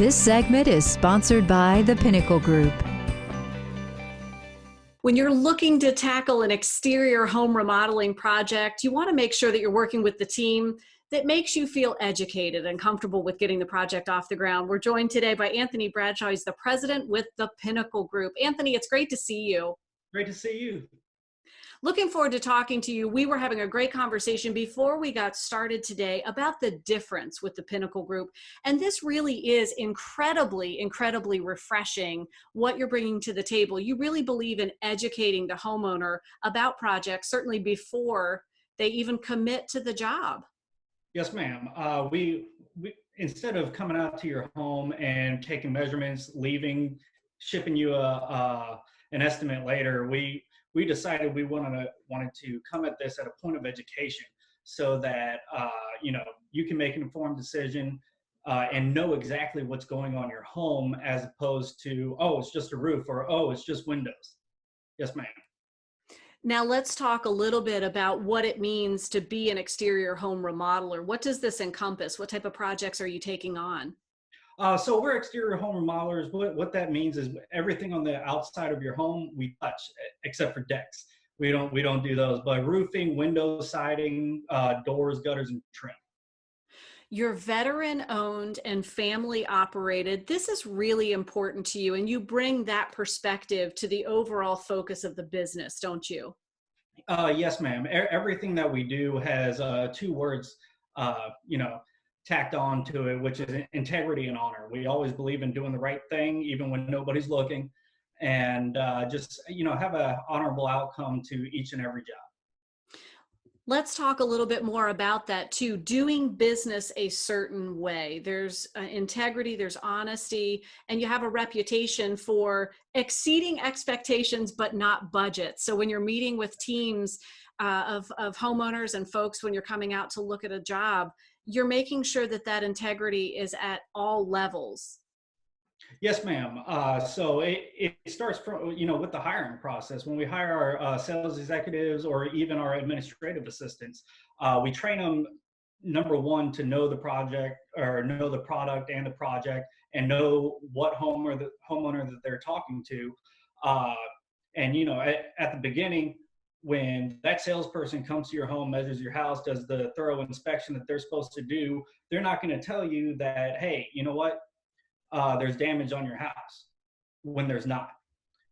This segment is sponsored by the Pinnacle Group. When you're looking to tackle an exterior home remodeling project, you want to make sure that you're working with the team that makes you feel educated and comfortable with getting the project off the ground. We're joined today by Anthony Bradshaw. He's the president with the Pinnacle Group. Anthony, it's great to see you. Great to see you. Looking forward to talking to you. We were having a great conversation before we got started today about the difference with the Pinnacle Group. And this really is incredibly refreshing what you're bringing to the table. You really believe in educating the homeowner about projects, certainly before they even commit to the job. Yes, ma'am. We instead of coming out to your home and taking measurements, leaving, shipping you an estimate later, we decided we wanted to come at this at a point of education so that you can make an informed decision and know exactly what's going on in your home, as opposed to, oh, it's just a roof, or oh, it's just windows. Yes, ma'am. Now let's talk a little bit about what it means to be an exterior home remodeler. What does this encompass? What type of projects are you taking on? So we're exterior home remodelers. What that means is everything on the outside of your home we touch, except for decks. We don't do those. But roofing, windows, siding, doors, gutters, and trim. You're veteran owned and family operated. This is really important to you, and you bring that perspective to the overall focus of the business, don't you? Yes, ma'am. Everything that we do has two words, tacked on to it, which is integrity and honor. We always believe in doing the right thing, even when nobody's looking, and just have an honorable outcome to each and every job. Let's talk a little bit more about that too. Doing business a certain way. There's integrity, there's honesty, and you have a reputation for exceeding expectations, but not budget. So when you're meeting with teams of homeowners and folks, when you're coming out to look at a job, you're making sure that that integrity is at all levels. Yes, ma'am. So it starts from, with the hiring process. When we hire our sales executives or even our administrative assistants, we train them, number one, to know the project or know the product and the project and know what homeowner that they're talking to. At the beginning, when that salesperson comes to your home, measures your house, does the thorough inspection that they're supposed to do, they're not going to tell you that, hey, you know what? There's damage on your house, when there's not.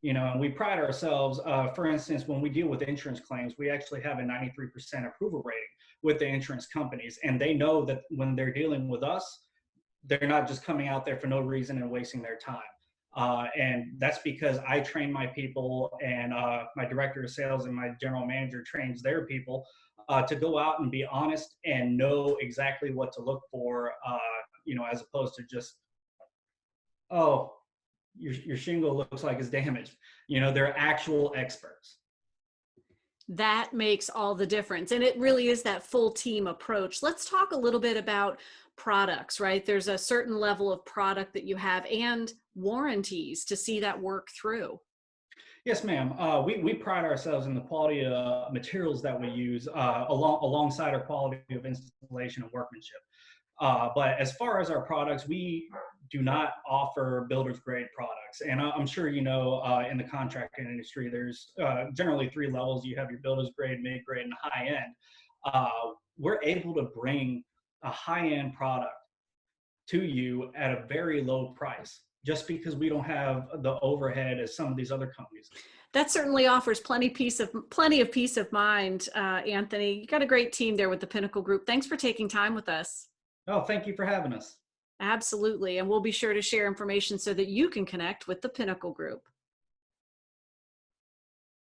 And we pride ourselves, for instance, when we deal with insurance claims, we actually have a 93% approval rating with the insurance companies. And they know that when they're dealing with us, they're not just coming out there for no reason and wasting their time. And that's because I train my people, and my director of sales and my general manager trains their people to go out and be honest and know exactly what to look for, as opposed to just, oh, your shingle looks like it's damaged. They're actual experts. That makes all the difference. And it really is that full team approach. Let's talk a little bit about products, right? There's a certain level of product that you have and warranties to see that work through. Yes, ma'am. We pride ourselves in the quality of materials that we use alongside our quality of installation and workmanship. But as far as our products, we do not offer builder's grade products. And I'm sure in the contracting industry, there's generally three levels. You have your builder's grade, mid-grade, and high end. We're able to bring a high-end product to you at a very low price, just because we don't have the overhead as some of these other companies. That certainly offers plenty of peace of mind, Anthony. You got a great team there with the Pinnacle Group. Thanks for taking time with us. Oh, thank you for having us. Absolutely. And we'll be sure to share information so that you can connect with the Pinnacle Group.